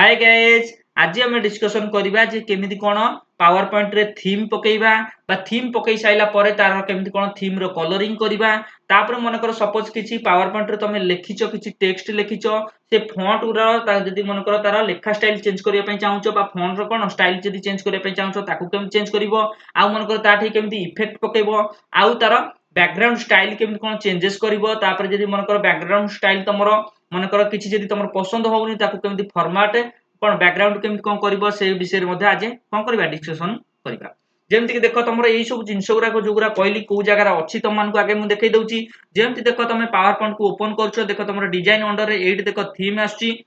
hi guys आज आम discussion करबा जे केमिति कोन पावर पॉइंट रे थीम पकेइबा बा थीम पकेइ साइला परे तार केमिति कोन थीम रो कलरिंग करबा तापर मन कर सपोज किछि पावर पॉइंट रे तमे लिखिचो किछि टेक्स्ट लिखिचो से फॉन्ट रो ता जदी मन कर तार लेखा स्टाइल चेंज करिया पय चाहूचो बा फॉन्ट रो कोन स्टाइल जदी चेंज करिया पय चाहूचो ताकू केम चेंज करिवो आ मन कर ताठी केमिति इफेक्ट पकेइबो आ तार बैकग्राउंड स्टाइल केमिति कोन चेंजेस करिवो तापर जदी मन कर बैकग्राउंड स्टाइल तमरो मन कर किछि जदी तमरो पसंद होउनी ताकू केमिति फॉर्मेट कोन बैकग्राउंड केमिति कोन करिवो से विषय रे मध्ये आज कोन करबा डिस्कशन करबा जेमति कि देखो तमरो एई सब जिंस गुरा को जोगुरा कहली को जगह रा अछि तम मान को आगे मु देखै दउची जेमति देखो तमे पावर पॉइंट को ओपन करछो देखो तमरो डिजाइन अंडर रे एठी देखो थीम आछी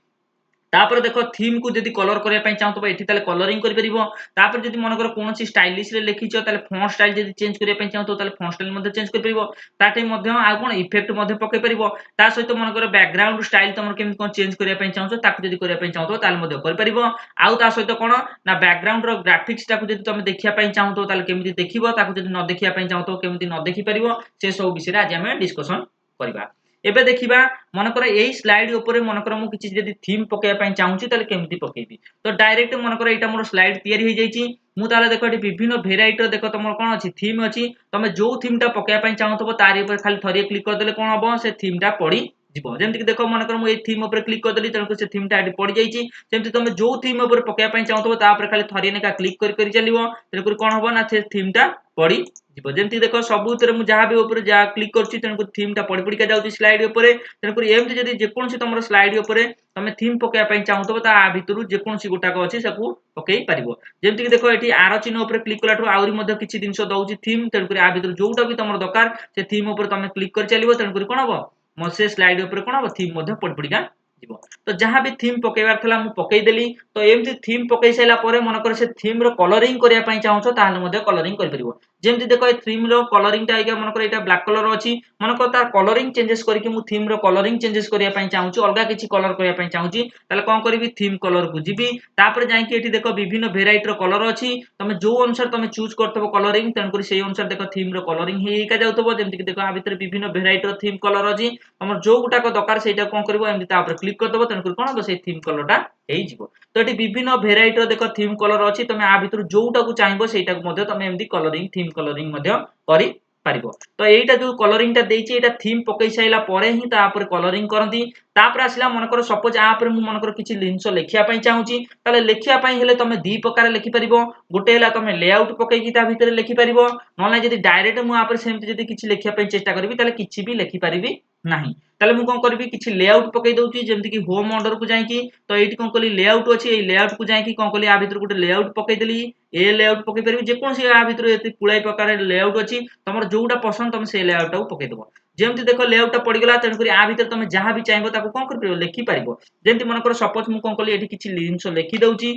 तापर देखो थीम को जदी कलर करिया पय चाहतो बा एठी ताले कलरिंग करि परिबो तापर जदी मन कर कोनोसी स्टाइलिश रे लिखिचो ताले फॉन्ट स्टाइल जदी चेंज करिया पय चाहतो ताले फॉन्ट स्टाइल मध्ये चेंज करि परिबो ताटे मध्ये आ कोन इफेक्ट मध्ये पके परिबो ता सहित मन कर बैकग्राउंड स्टाइल तमर केम कोन चेंज करिया पय चाहतो ताकू जदी करिया पय चाहतो ताले मध्ये करि परिबो आ ता सहित कोन ना बैकग्राउंड रो ग्राफिक्स ताकू जदी तमे देखिया पय चाहतो ताले केमिति देखिबो ताकू जदी न देखिया पय चाहतो केमिति न देखि परिबो से सब विषय रे आज हम डिस्कशन करबा एबे देखिबा मनकर एई स्लाइड ऊपर मनकर मु किछि जदी थीम पकेया पय चाहूची ताले केमिति पकेबी तो डायरेक्ट मनकर एटा मोर स्लाइड तयारी होई जाईची मु ताले देखो एटी विभिन्न वेराइटी देखो तमर कोन अछि थीम अछि तमे जो थीम टा पकेया पय चाहतबो तारि ऊपर खाली थरिए क्लिक कर देले कोन हबो से थीम टा पड़ी जिवो जेमति कि देखो मनकर मु ए थीम ऊपर क्लिक कर देली तनको से थीम टा एटी पड़ी जाईची जेमति तमे जो थीम ऊपर पकेया पय चाहतबो ता ऊपर खाली थरिए नेका क्लिक करि चलिवो तेनकुर कोन हबो ना से थीम टा पड़ी जिवो जेमति देखो सबुतरे मु जहा भी ऊपर जा क्लिक करछि तेनकुर थीम टा पड़ी पड़ी का जाउची स्लाइड ऊपर तेनकुर एमति जदी जे कोनसी तमरो स्लाइड ऊपर तमे थीम पकेया पय चाहतबो ता भितरु जे कोनसी गोटाक अछि सकू पकेई परिबो जेमति कि देखो एठी आरो चिन्ह ऊपर क्लिक कलाठो आउरी मध्ये किछि दिनस दउची थीम तेनकुर आ भितरु जोटा भी तमरो दरकार से थीम ऊपर तमे क्लिक कर चलिबो तेनकुर कोन हबो म से स्लाइड ऊपर कोन हबो थीम मध्ये पड़ी पड़ी का जिवो तो जहां भी थीम पकेबार थला मु पकेई देली तो एमति थीम पकेई सैला परे मन कर से थीम रो कलरिंग करिया पय चाहछो ताहले मध्ये कलरिंग करि परिबो जेमति देखो ए थीम रो कलरिंग टा आइगा मन कर एटा ब्लैक कलर अछि मन कर ता कलरिंग चेंजेस करिके मु थीम रो कलरिंग चेंजेस करिया पय चाहूची अलगा किछि कलर करिया पय चाहूची ताले कोन करिवि थीम कलर को जिबि तापर जाई कि एठी देखो विभिन्न वेराइटी रो कलर अछि तमे जो अनुसार तमे चूज करतबो कलरिंग तन करी सेही अनुसार देखो थीम रो कलरिंग हेई का जाउतबो जेमति कि देखो आ भितर विभिन्न वेराइटी रो थीम कलर अछि हमर जो गुटा को दरकार सेटा कोन करबो एमति ता ऊपर क्लिक करदबो तन करी कोन हबो से थीम कलर टा हेई जिवो तो एठी विभिन्न वेराइटी रो देखो थीम कलर अछि तमे आ भितर जोटा को चाहबो सेटा को मध्ये तमे एमति कलरिंग थीम कलरिंग मध्ये करि पारिबो तो एटा जो कलरिंग टा देइछि एटा थीम पकेई साइला परे ही ता ऊपर कलरिंग करंती तापर आसिला मनकर सपोज आ ऊपर मु मनकर किछि लिंस लेखिया पय चाहूची ताले लेखिया पय हेले तमे दी प्रकार लेखि परिबो गोटे हेला तमे लेआउट पकेई कि ता भितर लेखि परिबो नले जदी डायरेक्ट मु आ ऊपर सेमति जदी किछि लेखिया पय चेष्टा करबी ताले किछि भी लेखि परिबी नाही ताले मु कोन करबी किछि लेआउट पकेई दउची जेमति कि होम ऑर्डर को जाई कि तो एठी कोन कली लेआउट अछि ए लेआउट को जाई कि कोन कली आ भितर गोटे लेआउट पकेई देली ए लेआउट पकेई परिबी जे कोनसी आ भितर एति पुळाई प्रकार लेआउट अछि तमर जोटा पसंद तमे से लेआउट को पकेई दबो जेमति देखो लेआउट टा पड़ी गेला तेन करी आ भितर तमे जहां भी चाहबो ताको कोन कर परिबो लेखि परिबो जेमति मन कर सपोज मु कोन कली एठी किछि लिंस लेखि दउची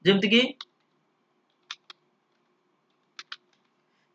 जेमति कि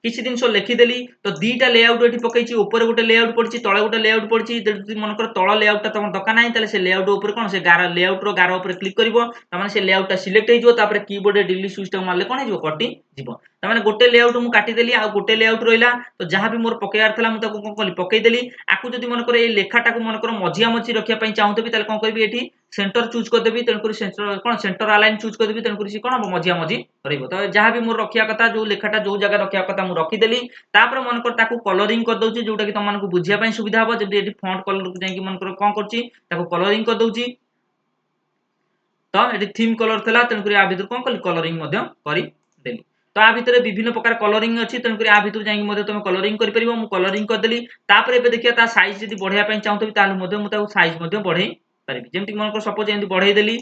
किछि दिन सो लेखिदेली तो दीटा लेआउट एठी पकेछि ऊपर गोटे लेआउट पड़छि तळे गोटे लेआउट पड़छि जदि मनकर तळ लेआउट ता तमर दका नाही ताले से लेआउट ऊपर कोन से गार लेआउट रो गार ऊपर क्लिक करिवो त माने से लेआउट ता सिलेक्ट हे जिवो तापर कीबोर्ड डिलीट स्विच ता मारले कोन हे जिवो कटि जिवो त माने गोटे लेआउट मु काटि देली आ गोटे लेआउट रोइला तो जहां भी मोर पकेयार थला मु ताको कोन कली पकेई देली आकु जदि मनकर ए लेखाटा को मनकर मझिया मझी रखिया पय चाहूतबी ताले कोन करबी एठी सेंटर चूज कर देबी तन करी सेंटर कोन सेंटर अलाइन चूज कर देबी तन करी कोन मझिया मझी रहइबो तो जहां भी मोर रखिया कथा जो लेखाटा जो जगह रखिया कथा मु रखि देली तापर मन कर ताकू कलरिंग कर दउची जोटा कि तम मानकु बुझिया पय सुविधा हबो जेबि एठी फॉन्ट कलर को जाई कि मन कर कोन करची ताकू कलरिंग कर दउची तो एठी थीम कलर थला तन करी आ भितर कोन कली कलरिंग मध्ये करी देली तो आ भितर विभिन्न प्रकार कलरिंग अछि तन करी आ भितर जाई कि मध्ये तुम कलरिंग करि परिबो मु कलरिंग कर देली तापर एबे देखिया ता साइज जदी बढ़िया पय चाहतबी ताले मध्ये मु ताकू साइज मध्ये बढ़ई परिबी जेमति मन कर सपोज एंती बढ़ई देली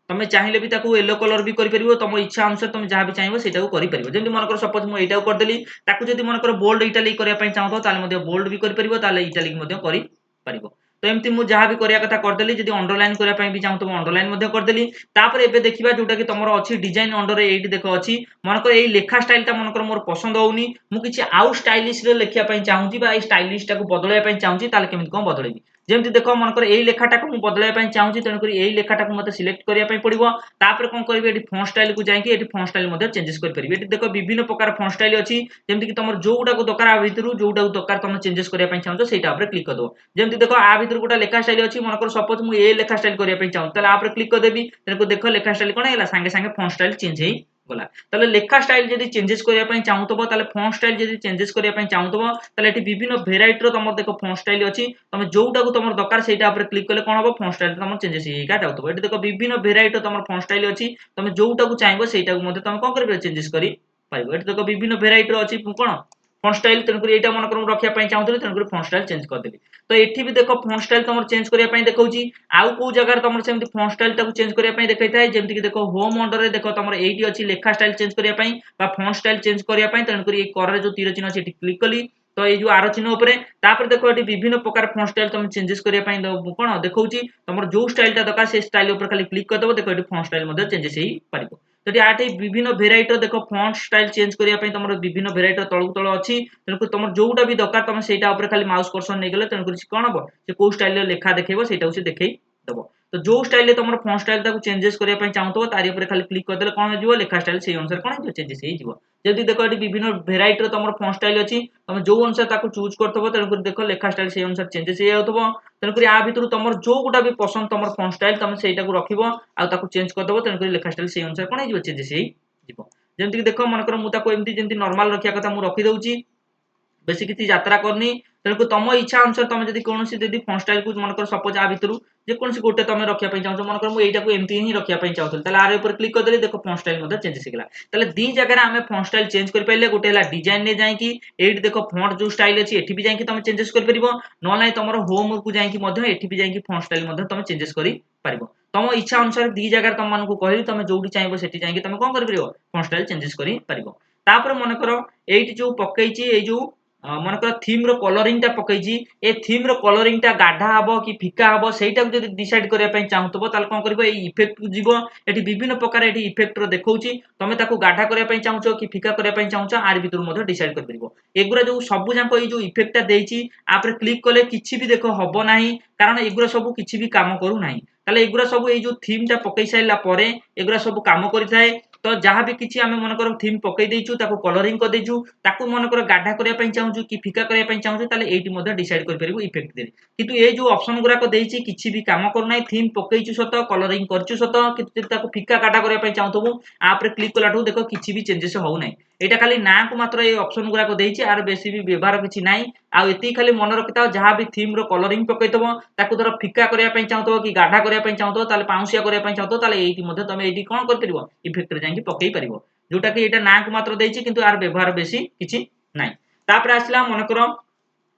तमे चाहिले भी ताकू येलो कलर भी करि परिबो तम इच्छा अनुसार तमे जहा भी चाहिबो सेटा को करि परिबो जेमति मन कर सपोज मु एटा को कर देली ताकू जदी मन कर बोल्ड इटालिक करिया पय चाहतो ताले मध्ये बोल्ड भी करि परिबो ताले इटालिक मध्ये करि परिबो तो एमति मु जहा भी करिया कथा कर देली जदी अंडरलाइन करिया पय भी चाहतो अंडरलाइन मध्ये कर देली तापर एबे देखिबा जोटा कि तमरो अछि डिजाइन अंडर एठी देखो अछि मन कर एई लेखा स्टाइल ता मन कर मोर पसंद होउनी मु किछि आउ स्टाइलिश रे लेखिया पय चाहूची बा एई स्टाइलिश ता को बदलया पय चाहूची ताले केमिति कोन बदलेबी जेमती देखो मनकर एई लेखाटा को मु बदलाय पई चाहूची तेनु करी एई लेखाटा को मते सिलेक्ट करिया पई पड़िबो तापर कोन करबे एटी फॉन्ट स्टाइल को जाईकी एटी फॉन्ट स्टाइल मध्ये चेंजेस कर परिबे एटी देखो विभिन्न प्रकार फॉन्ट स्टाइल अछि जेमती कि तमर जोउटा को दरकार आ भितरु जोउटा को दरकार तम चेंजेस करिया पई चाहूचो सेटा ऊपर क्लिक कर दो जेमती देखो आ भितरु गोटा लेखा स्टाइल अछि मनकर सपोज मु ए लेखा स्टाइल करिया पई चाहू तले आ ऊपर क्लिक कर देबी तेनु देखो लेखा स्टाइल कोन हैला संगे संगे फॉन्ट स्टाइल चेंज हेई गला ताले लेखा स्टाइल जदी चेंजेस करिया पई चाहूतबो ताले फॉन्ट स्टाइल जदी चेंजेस करिया पई चाहूतबो ताले एटी विभिन्न वेराइटी रो तमर देखो फॉन्ट स्टाइल अछि तमे जोउटा को तमर दरकार सेटा ऊपर क्लिक करले कोन हबो फॉन्ट स्टाइल तमर चेंजेस हेइका जाउतबो एटी देखो विभिन्न वेराइटी रो तमर फॉन्ट स्टाइल अछि तमे जोउटा को चाहबो सेटा को मध्ये तमे कोन करबे चेंजेस करी पाइबो एटी देखो विभिन्न वेराइटी रो अछि कोन फॉन्ट स्टाइल तेनु करी एटा मन करम रखिया पई चाहूतले तेनु करी फॉन्ट स्टाइल चेंज कर देबी तो एठी भी देखो फॉन्ट स्टाइल तमर चेंज करिया पई देखौची आउ को जगह तमर सेमती फॉन्ट स्टाइल ताको चेंज करिया पई देखै थाए जेमति कि देखो होम अंडर रे देखो तमर एठी अछि लेखा स्टाइल चेंज करिया पई बा फॉन्ट स्टाइल चेंज करिया पई तेनु करी ए कर रे जो तीर चिन्ह अछि एठी क्लिक कली तो ये जो आरो चिन्ह ऊपर तापर देखो एठी विभिन्न प्रकार फॉन्ट स्टाइल तुम चेंजेस करिया पई कोन देखौची तमर जो स्टाइल ता दरकार से स्टाइल ऊपर खाली क्लिक कर देबो देखो एठी फॉन्ट स्टाइल मध्ये चेंजेस हेई परिबो तो आठे विभिन्न वेराइटी देखो फॉन्ट स्टाइल चेंज करिया पई तमर विभिन्न वेराइटी तळु तळ अछि तेनु तमर जोउटा भी दरकार तमे सेटा ऊपर खाली माउस कर्सर नै गेले तेनु करी कोन हबो से को स्टाइल रे लेखा देखेबो सेटा से देखै दबो तो जो स्टाइल रे तमर फॉन्ट स्टाइल ताको चेंजेस करिया पई चाहतो तारि ऊपर खाली क्लिक कर देले कोन हो जिवो लेखा स्टाइल से अनुसार कोन हो चेंजेस हेई जिवो जदी देखो एटी विभिन्न वेराइटी तमर फॉन्ट स्टाइल अछि तमे जो अनुसार ताको चूज करतबो तेनु करी देखो लेखा स्टाइल से अनुसार चेंजेस हेई आउतबो तेनु करी आ भितरु तमर जो गुटा भी पसंद तमर फॉन्ट स्टाइल तमे सेटा को रखिबो आ ताको चेंज कर देबो तेनु करी लेखा स्टाइल से अनुसार कोन हो जिवो चेंजेस हेई जिवो जेमति कि देखो मन कर मु ताको एमति जेमति नॉर्मल रखिया कथा मु रखि दउची बेसी किछि यात्रा करनी तेणुक तुम इच्छा अनुसार तुम जब कौन फॉन्ट स्टाइल को मनकर सपोज आ भितर जेकोसी गोटे तुम रखा चाहो मनकर मुझे एमती ही रखा चाहूँ आर ऊपर क्लिक करदे देखो फॉन्ट स्टाइल चेंजेस होगा ताले दी जगह आम फॉन्ट स्टाइल चेंज कर पारे गोटे डिजाइन ने जाकि एठी देखो फॉन्ट जो स्टाइल अच्छी एठी भी जाकि तुम चेंजेस कर परिबो न ना तुम होम को जाकि एठी भी जाकि फॉन्ट स्टाइल तुम चेंजेस कर परिबो तुम इच्छा अनुसार दी जगह तुम मानक कहली तुम जोटी चाहिए सेठी जाकि तुम कौन कर परिबो फॉन्ट स्टाइल चेंजेस कर परिबो तापर मन कर एठी जो पकईची ए जो मनकर थीम रो कलरिंग टा पकईची ए थीम रो कलरिंग टा गाढ़ा हबो कि फिका हबो सेटा को जदी डिसाइड करिया पई चाहतबो ताल कोन करबो ए इफेक्ट को जीवो एठी विभिन्न प्रकार एठी इफेक्ट रो देखौची तमे ताको गाढ़ा करिया पई चाहूचो कि फिका करिया पई चाहूचो आर भितर मध्ये डिसाइड कर परिबो एगुरा जो सब जांको ए जो इफेक्ट टा देइची आ पर क्लिक कले किछि भी देखो हबो नाही कारण एगुरा सब किछि भी काम करू नाही ताले एगुरा सब ए जो थीम टा पकई साइला परे एगुरा सब काम करिथाए तो जहाँ भी किछि आमे मनकर थीम पकई देइछु ताको कलरिंग कर देइछु ताको मनकर गाढ़ा करिया पई चाहूचु कि फिका करिया पई चाहूचु ताले एठी मध्ये डिसाइड कर परिबो इफेक्ट दे किंतु ए जो ऑप्शन गुरा को देइछि किछि भी काम करू नाही थीम पकईछु सत कलरिंग करछु सत किंतु ताको फिका गाढ़ा करिया पई चाहतबु आ पर क्लिक कलाठु देखो किछि भी चेंजेस हो नाही एटा खाली ना को मात्र ए ऑप्शन गुरा को देइछि आर बेसी भी व्यवहार किछि नाही आ एती खाली मन रखिताओ जहाँ भी थीम रो कलरिंग पकईतबो ताको धर फिका करिया पई चाहतबो कि गाढ़ा करिया पई चाहतबो ताले पाउसिया करिया पई चाहतबो ताले एठी मध्ये तमे एठी कोन कर परिबो इफेक्ट रे जांकि पकई परिबो जोटा कि एटा ना को मात्र देइछि किंतु आर व्यवहार बेसी किछि नाही तापर आसला मन करो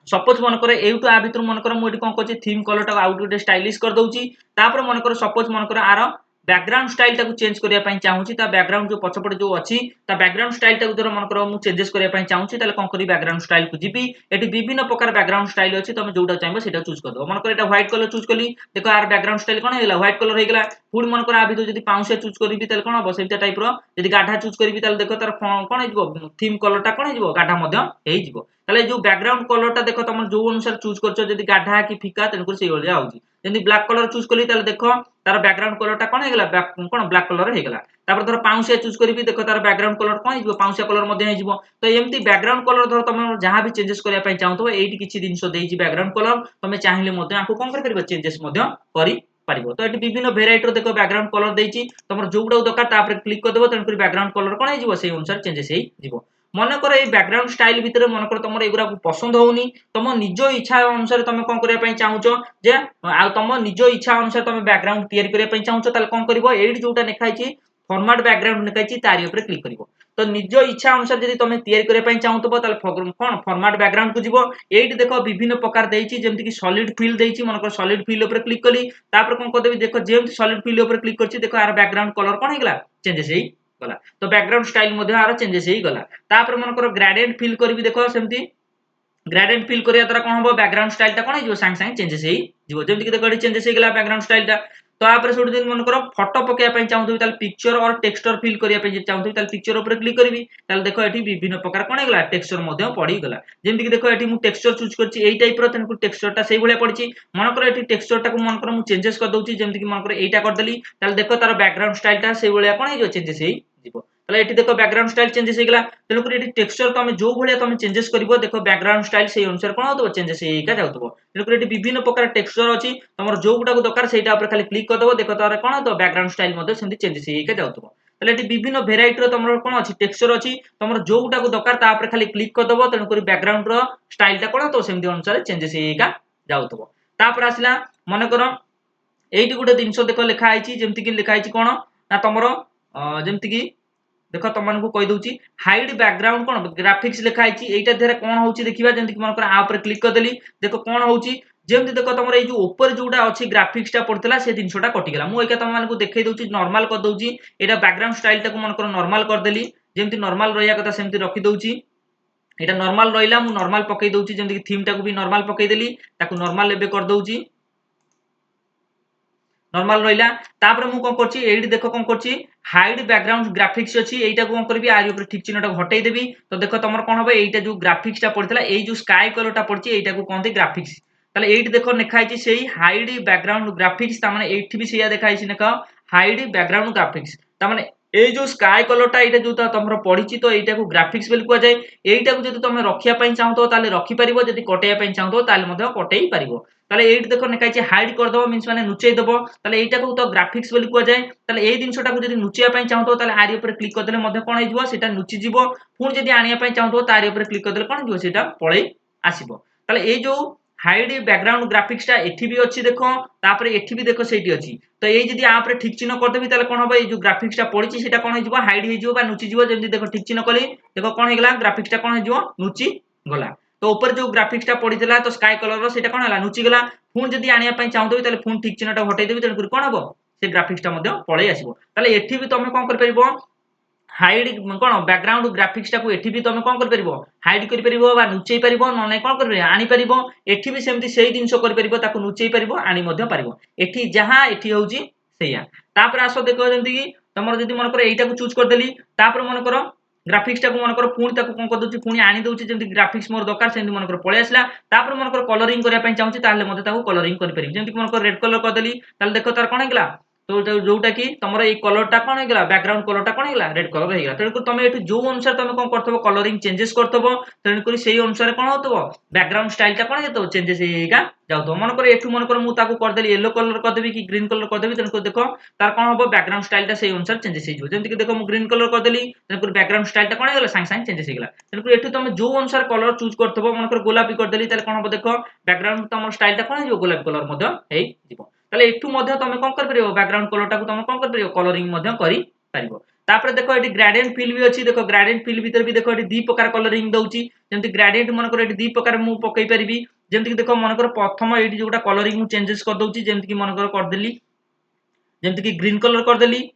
सपोज मन कर एउटु आ भितर मन कर मु एठी कोन करछि थीम कलर टा आउट गोटे स्टाइलिश कर दउची तापर मन कर सपोज मन कर आरो बैकग्राउंड स्टाइल टाको चेंज करिया पई चाहूची ता बैकग्राउंड जो पछपटे जो अछि ता बैकग्राउंड स्टाइल टाको जरा मन कर मु चेंजेस करिया पई चाहूची ताले कोन करी बैकग्राउंड स्टाइल को जिबी एठी विभिन्न प्रकार बैकग्राउंड स्टाइल अछि तमे जोटा चाहबो सेटा चूज कर दो मन कर एटा व्हाइट कलर चूज कली देखो आर बैकग्राउंड स्टाइल कोन हेला व्हाइट कलर हे गेला फुल मन कर आ भितर जदी पाउसे चूज करिबी ताले कोन हबो सेटा टाइप रो जदी गाढ़ा चूज करिबी ताले देखो तार कोन हेजबो थीम कलर टा कोन हेजबो गाढ़ा मध्य हेइजबो ताले जो बैकग्राउंड कलर टा देखो तुम जो अनुसार चूज करछो जदी गाढ़ा कि फिका तेन कर सेई होलिया आउची जदी ब्लैक कलर चूज कली ताले देखो तार बैकग्राउंड कलर टा कोन हेगला कोन ब्लैक कलर हेगला तापर धर पाउसिया चूज करिबी देखो तार बैकग्राउंड कलर कोन हेजबो पाउसिया कलर मध्ये हेजबो तो एमती बैकग्राउंड कलर धर तुम जहां भी चेंजेस करिया पई चाहतो एठी किछि दिनसो देइछि बैकग्राउंड कलर तुम चाहिले मध्ये आको कोन कर परिबो चेंजेस मध्ये करि पारिबो तो एठी विभिन्न वेराइटी रो देखो बैकग्राउंड कलर देइछि तमर जोउडा दरकार तापर क्लिक कर देबो तन कर बैकग्राउंड कलर कोन हेजबो सेई अनुसार चेंजेस हेइ जिवो मन कर ए बैकग्राउंड स्टाइल भितर मन कर तमर एगुरा पसंद होउनी तुम निज इच्छा अनुसार तुम कोन करिया पई चाहूचो जे आ तुम निज इच्छा अनुसार तुम बैकग्राउंड तैयारी करिया पई चाहूचो ताले कोन करिवो एठी जोटा नेखाइछि फॉर्मेट बैकग्राउंड नेखाइछि तारि ऊपर क्लिक करिवो तो निज इच्छा अनुसार जदी तुम तैयारी करिया पई चाहूतबो ताले कोन फॉर्मेट बैकग्राउंड को जिवो एठी देखो विभिन्न प्रकार देइछि जेमति कि सॉलिड फिल देइछि मन कर सॉलिड फिल ऊपर क्लिक कली तापर कोन कर देबी देखो जेमति सॉलिड फिल ऊपर क्लिक करछि देखो आर बैकग्राउंड कलर कोन हेगला चेंजेस हेइ गला तो बैकग्राउंड स्टाइल मध्ये आर चेंजेस हेइ गला तापर मन कर ग्रेडिएंट फिल करबी देखो सेमति ग्रेडिएंट फिल करिया द्वारा कोन हबो बैकग्राउंड स्टाइल टा कोन हेजो संग संग चेंजेस हेइ जिवो जेमति कि देखो एठी चेंजेस हेइ गला बैकग्राउंड स्टाइल टा तो आपरे सोड दिन मन करो फोटो पकेया पई चाहूथबी ताले पिक्चर और टेक्सचर फिल करिया पई चाहूथबी ताले पिक्चर ऊपर क्लिक करबी ताले देखो एठी विभिन्न प्रकार कोन हेगला टेक्सचर मध्ये पड़ी गला जेमति कि देखो एठी मु टेक्सचर चूज करछि एई टाइप रो तनको टेक्सचरटा सेई भलिया पड़छि मन करो एठी टेक्सचरटा को मन करो मु चेंजेस कर दउछि जेमति कि मन करो एइटा कर देली ताले देखो तार बैकग्राउंड स्टाइलटा सेई भलिया कोन हेजो चेंजेस हेई जिवो ताले एठी देखो बैकग्राउंड स्टाइल चेंजेस हेगला तेनु करी एठी टेक्सचर तमे जो भलिया तमे चेंजेस करबो देखो बैकग्राउंड स्टाइल सेई अनुसार कोन होतबो चेंजेस हेइका जाउतबो तेनु करी एठी विभिन्न प्रकार टेक्सचर अछि तमर जो गुटा को दरकार सेइटा ऊपर खाली क्लिक कर दबो देखो तार कोन होतो बैकग्राउंड स्टाइल मध्ये सेमति चेंजेस हेइका जाउतबो ताले एठी विभिन्न वेराइटी रो तमर कोन अछि टेक्सचर अछि तमर जो गुटा को दरकार ता ऊपर खाली क्लिक कर दबो तेनु करी बैकग्राउंड रो स्टाइलटा कोन होतो सेमति अनुसार चेंजेस हेइका जाउतबो तापर आसिला मन करो एइटी गुटे दिनसो देखो लिखा आइछि जेमति कि लिखा आइछि कोन ना तमरो जेमति कि देखो तुम मानकु कहि दउची हाइड बैकग्राउंड कोन ग्राफिक्स लिखा आइछि एइटा देरे कोन होउची देखिबा जेमति कि मन कर आ ऊपर क्लिक कर देली देखो कोन होउची जेमति देखो तमर ए जो ऊपर जोटा अछि ग्राफिक्स टा पड़तला से दिनसोटा कटि गेला मु एका तुम मानकु देखै दउची नॉर्मल कर दउची एटा बैकग्राउंड स्टाइल टा को मन कर नॉर्मल कर देली जेमति नॉर्मल रहिया कथा सेमति रखि दउची एटा नॉर्मल रहिला मु नॉर्मल पकै दउची जेमति कि थीम टा को भी नॉर्मल पकै देली ताकू नॉर्मल लेबे कर दउची नॉर्मल रहिला तापर मु कोन करछि एडी देखो कोन करछि हाइड बैकग्राउंड ग्राफिक्स अछि एइटा को कोन करबी आरि ऊपर ठीक चिन्हटा हटाई देबी तो देखो तमर कोन होबे एइटा जो ग्राफिक्स टा पड़तला एइ जो स्काई कलर टा पड़छि एइटा को कोनते ग्राफिक्स ताले एइट देखो लिखा आइछि सेही हाइड बैकग्राउंड ग्राफिक्स ता माने एइठी भी सेया देखा आइछि देखो हाइड बैकग्राउंड ग्राफिक्स ता माने एइ जो स्काई कलर टा एइटा जो तमरो पड़िछि तो एइटा को ग्राफिक्स बेल को जाय एइटा को जदि तमे रखिया पई चाहतो ताले रखि परिबो जदि कटेया पई चाहतो ताले मध्ये कटेई परिबो ताले एइट देखो लिखा आइछि हाइड कर दबो मींस माने नुचेई दबो ताले एइटा को तो ग्राफिक्स बेल को जाय ताले एइ दिनसोटा को जदि नुचिया पई चाहतो ताले आरि ऊपर क्लिक कर देले मध्ये कोन हेजिवो सेटा नुचि जिवो पुन जदि आनिया पई चाहतो तारि ऊपर क्लिक कर देले कोन जिवो सेटा पळेई आसीबो ताले एइ जो हाइड बैकग्राउंड ग्राफिक्स टा एठी भी अछि देखो तापर एठी भी देखो सेठी अछि तो एइ जदि आ ऊपर ठीक चिन्ह कर देबी ताले कोन होबो एइ जो ग्राफिक्स टा पड़िछि सेटा कोन हेजिवो हाइड हेजिवो बा नुचि जिवो जेमति देखो ठीक चिन्ह कली देखो कोन हेगला ग्राफिक्स टा कोन हेजिवो नुचि गला तो ऊपर जो ग्राफिक्स टा पड़ितला तो स्काई कलर रो सेटा कोन हला नुचि गला पुन जदि आनिया पई चाहतो ताले पुन ठीक चिन्हटा हटाई देबी तेनु कोन हबो से ग्राफिक्स टा मध्ये पळेई आसीबो ताले एठी भी तमे कोन कर परिबो हाइड कोन बैकग्राउंड ग्राफिक्स टा को एठी भी तमे कोन कर परिबो हाइड कर परिबो बा नुचेई परिबो न नै कोन कर परिबो आनी परिबो एठी भी सेमति सेही दिनसो कर परिबो ताको नुचेई परिबो आनी मध्ये परिबो एठी जहां एठी होउची सेया तापर आसो देखो जेंति कि तमर जदि मन कर एइटा को चूज कर देली तापर मन कर ग्राफिक्स टा को मन कर पुणी ताको कोन कर दोची पुणी आनी दोची जेंति ग्राफिक्स मोर दरकार सेंति मन कर पळे आसला तापर मन कर कलरिंग करिया पई चाहूची ताले मध्ये ताको कलरिंग करि परिबी जेंति मन कर रेड कलर कर देली ताले देखो तार कोन हेगला तो जोटा कि तमरो ए कलर टा कोन हेगला बैकग्राउंड कलर टा कोन हेगला रेड कलर हेगला तेनु तमे एठु जो अनुसार तमे कोन करथबो कलरिंग चेंजेस करथबो तेनु करी सेही अनुसार कोन होतबो बैकग्राउंड स्टाइल टा कोन हेतो चेंजेस हेगा जाउतो मन कर एठु मन कर मु ताको कर देली येलो कलर कर देबी कि ग्रीन कलर कर देबी तेनु देखो तार कोन होबो बैकग्राउंड स्टाइल टा सेही अनुसार चेंजेस हेजो जेंति कि देखो मु ग्रीन कलर कर देली तेनु बैकग्राउंड स्टाइल टा कोन हेगला सांग सांग चेंजेस हेगला तेनु एठु तमे जो अनुसार कलर चूज करथबो मन कर गोलापी कर देली ताले कोन होबो देखो बैकग्राउंड तमर स्टाइल टा कोन हेजो गोलापी कलर मध्ये हेई जिवो ताले एठु मध्ये तमे कोन कर परिबो बैकग्राउंड कलर टा को तमे कोन कर परिबो कलरिंग मध्ये करि परिबो तापर देखो एटी ग्रेडिएंट फिल भी अछि देखो ग्रेडिएंट फिल भीतर भी देखो एटी दी प्रकार कलरिंग दउची जेंति ग्रेडिएंट मन कर एटी दी प्रकार मु पकई परिबी जेंति कि देखो मन कर प्रथम एटी जोटा कलरिंग मु चेंजेस कर दउची जेंति कि मन कर देली जेंति कि ग्रीन कलर कर देली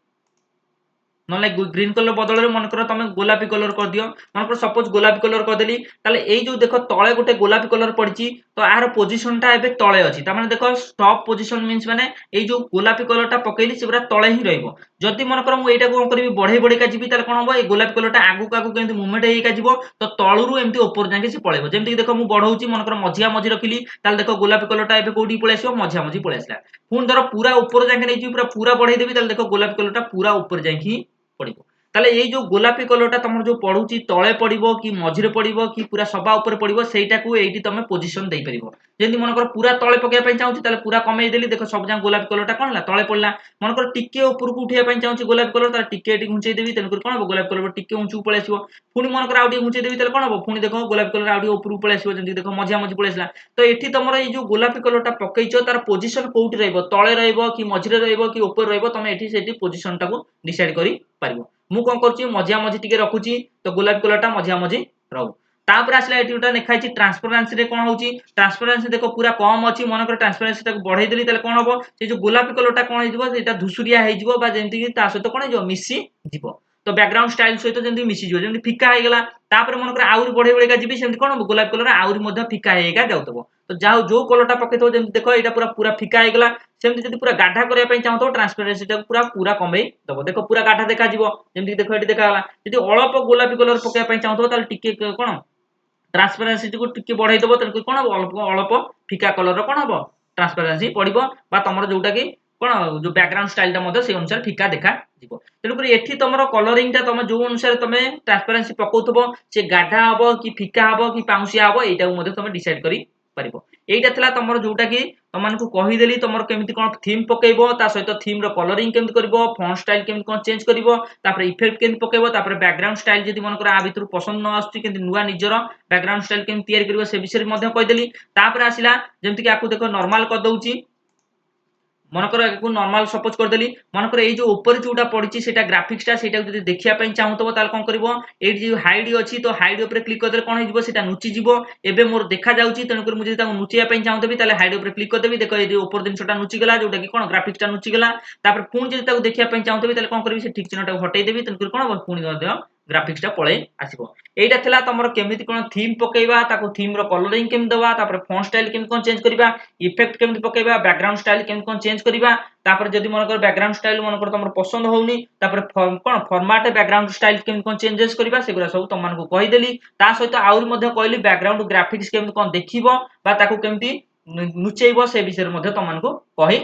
नले ग्रीन कलर बदल रे मन कर तमे गोलापी कलर कर दियो मन कर सपोज गोलापी कलर कर देली ताले एई जो देखो तळे गोटे गोलापी कलर पड़ची तो आर पोजीशन टा एबे तळे अछि ता माने देखो स्टॉप पोजीशन मींस माने एई जो गोलापी कलर टा पकेली से पूरा तळे ही रहइबो जदि मन कर मु एटा कोन करबी बढ़ई बढ़ई का जिबी ताले कोन होबो ए गोलापी कलर टा आगु कागु केंति मूवमेंट हेई का जिवो तो तळुरु एम्ति ऊपर जाके से पळेबो जेमति कि देखो मु बढ़ौची मन कर मझिया मझी रखिली ताले देखो गोलापी कलर टा एबे कोडी पळे आसीबो मझिया मझी पळे आसला पुन धरो पूरा ऊपर जाके नै जी पूरा बढ़ई देबी ताले देखो गोलापी कलर टा पूरा ऊपर जाके पड़िबो ताले एई जो गोलापी कलर टा तमर जो पडुची तळे पडिबो कि मझिरे पडिबो कि पूरा सभा ऊपर पडिबो सेटा को एइटी तमे पोजीशन देई परिबो जेंति मन कर पूरा तळे पकेया पई चाहूची ताले पूरा कमेई देली देखो सब जा गोलापी कलर टा कोन हला तळे पडला मन कर टिके ऊपर को उठिया पई चाहूची गोलापी कलर ताले टिके एटी घुंचेई देबी तेन कर कोन हो गोलापी कलर टिके ऊंचू पळे आसीबो पुनी मन कर आउडी घुंचेई देबी ताले कोन हो पुनी देखो गोलापी कलर आउडी ऊपर पळे आसीबो जेंति देखो मझिया मझी पळे आसला तो एठी तमर एई जो गोलापी कलर टा पकेइचो तार पोजीशन कोउठी रहइबो तळे रहइबो कि मझिरे रहइबो कि ऊपर रहइबो तमे एठी सेठी पोजीशन टा को डिसाइड करि पारिबो मु कोन करची मझिया मझी टिके रखुची तो गोलापी कलर टा मझिया मझी रहू तापर आसला एटी उटा लिखा छि ट्रांसपेरेंसी रे कोन होची ट्रांसपेरेंसी देखो पूरा कम अछि मन कर ट्रांसपेरेंसी ता बढ़ाई देली ताले कोन होबो से जो गोलापी कलर टा कोन हिजबो सेटा धुसुरिया हे जिवो बा जेंति कि ता सहित कोन हिजबो मिसी जिवो तो बैकग्राउंड स्टाइल सहित जेमति मिसी जिवो जेमति फिका हे गेला तापर मन कर आउरी बढ़े बढ़ेका जिबी सेमति कोन गोलापी कलर आउरी मध्य फिका हेका जाउतबो तो जाउ जो कलरटा पकेतो जेमति देखो एटा पूरा पूरा फिका हे गेला सेमति जदि पूरा गाढ़ा करिया पई चाहतो ट्रांसपेरेंसी टा पूरा पूरा कमई दबो देखो पूरा गाढ़ा देखा जिवो जेमति देखो एटी देखा गला जदि अल्प गोलापी कलर पकेया पई चाहतो ताले टिके कोन ट्रांसपेरेंसी को टिके बढ़ाई दबो तन कोन अल्प अल्प फिका कलर कोन हबो ट्रांसपेरेंसी पड़िबो बा तमरो जोटा की कोन जो बैकग्राउंड स्टाइल टा मते से अनुसार फिका देखा जिवो तेनु करी एठी तमरो कलरिंग टा तमे जो अनुसार तमे ट्रांसपेरेंसी पकोथबो से गाढ़ा हबो कि फिका हबो कि पाउसिया हबो एटा मते तमे डिसाइड करी परिबो एटा थला तमरो जोटा की तमान को कहि देली तमरो केमिति कोन थीम पकेइबो ता सहित थीम रो कलरिंग केमिति करबो फॉन्ट स्टाइल केमिति कोन चेंज करबो तापर इफेक्ट केमिति पकेइबो तापर बैकग्राउंड स्टाइल जदि मन कर आ भितरु पसंद न आस्तु केमिति नुवा निजरो बैकग्राउंड स्टाइल केमिति तयार करबो से विषय मध्ये कहि देली तापर आसिला जेमिति कि आकु देखो नॉर्मल कर दउची मनकर एकु नॉर्मल सपोज कर देली मनकर ए जो ऊपर जोटा पड़िची सेटा ग्राफिक्स टा सेटा जदि देखिया पई चाहतबो ताल कोन करबो ए जो हाइड अछि तो हाइड ऊपर क्लिक कर देले कोन हिजबो सेटा नुची जिवो एबे मोर देखा जाउची तन कर मु जदि ताको नुचिया पई चाहतबी ताले हाइड ऊपर क्लिक कर देबी देखो ए जो ऊपर दिनसटा नुची गेला जोटा कि कोन ग्राफिक्स टा नुची गेला तापर पुन जदि ताको देखिया पई चाहतबी ताले कोन करबी से ठीक चिन्हटा हटाई देबी तन कर कोन पुनी मध्य ग्राफिक्स टा पळै आसीबो एटा थला तमरो केमिति कोन थीम पकेइबा ताको थीम रो कलरिंग केम दबा तापर फॉन्ट स्टाइल केम कोन चेंज करबा इफेक्ट केमिति पकेइबा बैकग्राउंड स्टाइल केम कोन चेंज करबा तापर जदि मन कर बैकग्राउंड स्टाइल मन कर तमरो पसंद होउनी तापर कोन फॉर्मेट बैकग्राउंड स्टाइल केम कोन चेंजेस करबा सेगुरा सब तम मानको कहि देली ता सहित आउर मध्ये कहली बैकग्राउंड ग्राफिक्स केमिति कोन देखिबो बा ताको केमिति नुचेइबो से विषय मध्ये तम मानको कहि